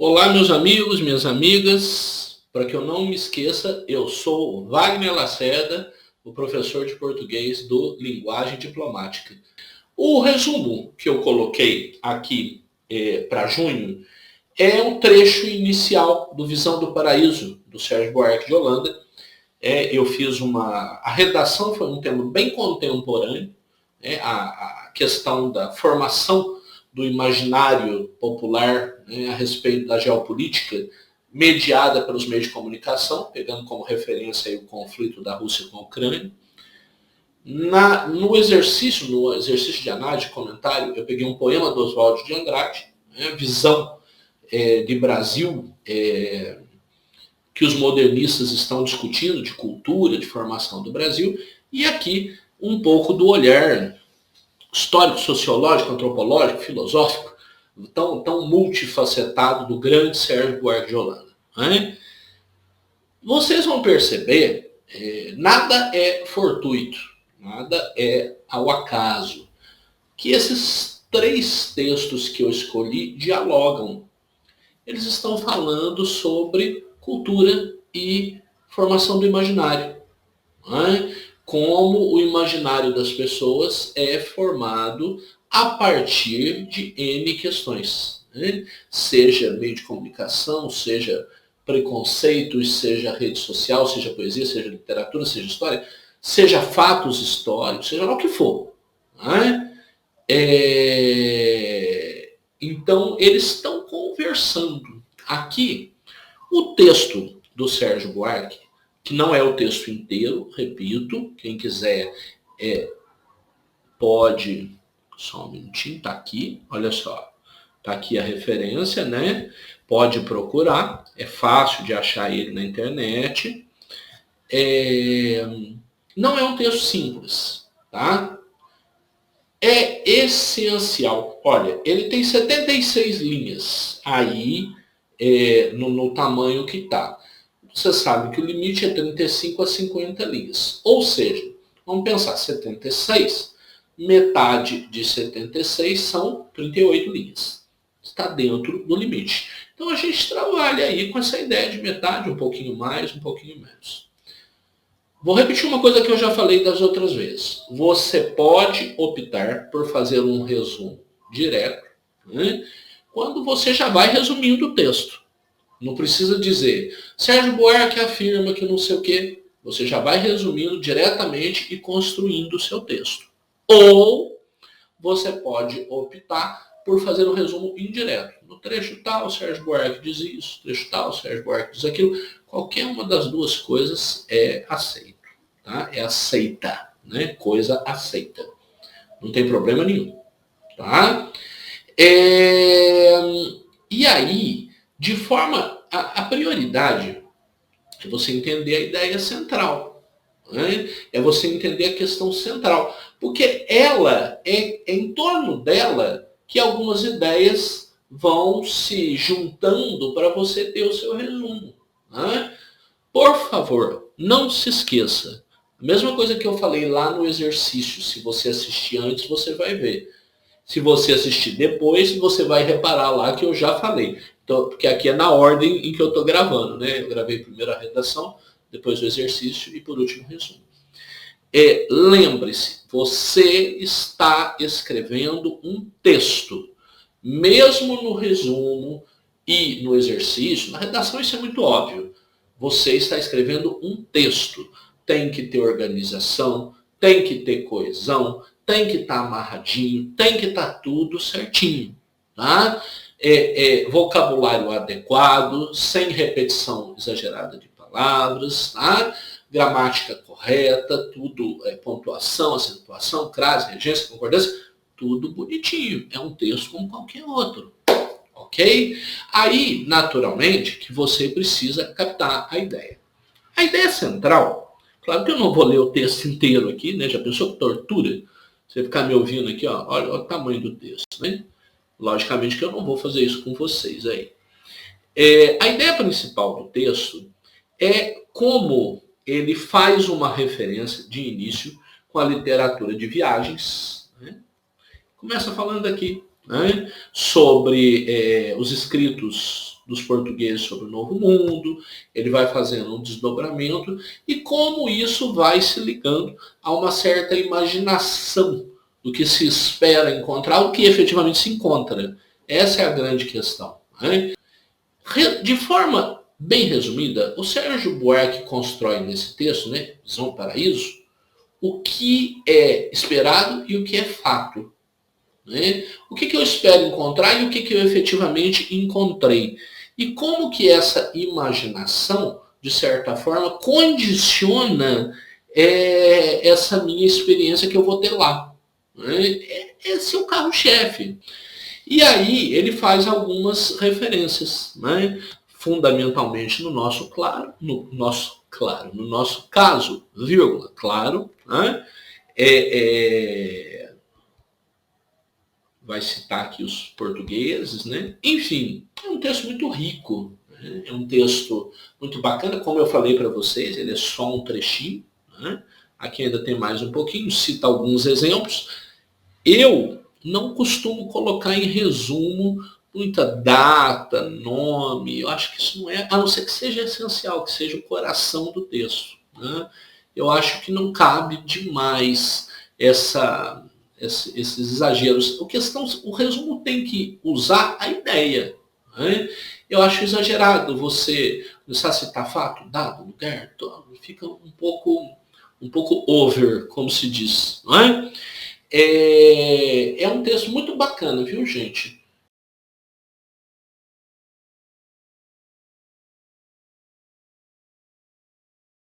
Olá, meus amigos, minhas amigas. Para que eu não me esqueça, eu sou Wagner Lacerda, o professor de português do Linguagem Diplomática. O resumo que eu coloquei aqui para junho é um trecho inicial do Visão do Paraíso, do Sérgio Buarque de Holanda. Eu fiz a redação foi um tema bem contemporâneo, a questão da formação do imaginário popular, a respeito da geopolítica mediada pelos meios de comunicação, pegando como referência aí o conflito da Rússia com a Ucrânia. No exercício de análise, de comentário, eu peguei um poema do Oswaldo de Andrade, Visão de Brasil, que os modernistas estão discutindo, de cultura, de formação do Brasil, e aqui um pouco do olhar histórico, sociológico, antropológico, filosófico, tão multifacetado do grande Sérgio Buarque de Holanda. Vocês vão perceber, nada é fortuito, nada é ao acaso, que esses três textos que eu escolhi dialogam. Eles estão falando sobre cultura e formação do imaginário. Como o imaginário das pessoas é formado a partir de N questões. Seja meio de comunicação, seja preconceitos, seja rede social, seja poesia, seja literatura, seja história, seja fatos históricos, seja lá o que for. Então, eles estão conversando. Aqui, o texto do Sérgio Buarque, que não é o texto inteiro, repito, quem quiser pode... Só um minutinho, está aqui, olha só. Está aqui a referência, né? Pode procurar, é fácil de achar ele na internet. Não é um texto simples, tá? É essencial. Olha, ele tem 76 linhas aí no tamanho que está. Você sabe que o limite é 35 a 50 linhas. Ou seja, vamos pensar, 76, metade de 76 são 38 linhas. Está dentro do limite. Então a gente trabalha aí com essa ideia de metade, um pouquinho mais, um pouquinho menos. Vou repetir uma coisa que eu já falei das outras vezes. Você pode optar por fazer um resumo direto, quando você já vai resumindo o texto. Não precisa dizer, Sérgio Buarque afirma que não sei o quê. Você já vai resumindo diretamente e construindo o seu texto. Ou você pode optar por fazer um resumo indireto. No trecho tal, o Sérgio Buarque diz isso, no trecho tal, o Sérgio Buarque diz aquilo. Qualquer uma das duas coisas é aceito. Tá? É aceita, coisa aceita. Não tem problema nenhum. Tá? E aí, de forma... A prioridade é você entender a ideia central. É você entender a questão central. Porque ela é em torno dela que algumas ideias vão se juntando para você ter o seu resumo. Por favor, não se esqueça. A mesma coisa que eu falei lá no exercício. Se você assistir antes, você vai ver. Se você assistir depois, você vai reparar lá que eu já falei. Então, porque aqui é na ordem em que eu estou gravando. Eu gravei primeiro a redação, depois o exercício e por último o resumo. Lembre-se, você está escrevendo um texto. Mesmo no resumo e no exercício, na redação isso é muito óbvio. Você está escrevendo um texto. Tem que ter organização, tem que ter coesão, tem que estar amarradinho, tem que estar tudo certinho. Tá? Vocabulário adequado, sem repetição exagerada de palavras, tá? Gramática correta, tudo, pontuação, acentuação, crase, regência, concordância, tudo bonitinho. É um texto como qualquer outro. Ok? Aí, naturalmente, que você precisa captar a ideia. A ideia central, claro que eu não vou ler o texto inteiro aqui, já pensou que tortura? Você ficar me ouvindo aqui, olha o tamanho do texto, Logicamente que eu não vou fazer isso com vocês aí. A ideia principal do texto é como ele faz uma referência de início com a literatura de viagens. Começa falando aqui sobre os escritos dos portugueses sobre o Novo Mundo, ele vai fazendo um desdobramento, e como isso vai se ligando a uma certa imaginação do que se espera encontrar, o que efetivamente se encontra. Essa é a grande questão, né? De forma bem resumida, o Sérgio Buarque constrói nesse texto, né, Visão do Paraíso, o que é esperado e o que é fato. Né? O que eu espero encontrar e o que eu efetivamente encontrei. E como que essa imaginação, de certa forma, condiciona essa minha experiência que eu vou ter lá. Né? Esse é o carro-chefe. E aí ele faz algumas referências, né? Fundamentalmente no nosso no nosso caso, vírgula, claro, né? Vai citar aqui os portugueses, né? Enfim, é um texto muito rico, né? É um texto muito bacana, como eu falei para vocês, ele é só um trechinho, né? Aqui ainda tem mais um pouquinho, cita alguns exemplos. Eu não costumo colocar em resumo muita data, nome, eu acho que isso não é, a não ser que seja essencial, que seja o coração do texto. Né? Eu acho que não cabe demais esses exageros. O resumo tem que usar a ideia. Né? Eu acho exagerado você começar a citar fato, dado, lugar, fica um pouco over, como se diz. Não é? É um texto muito bacana, viu, gente?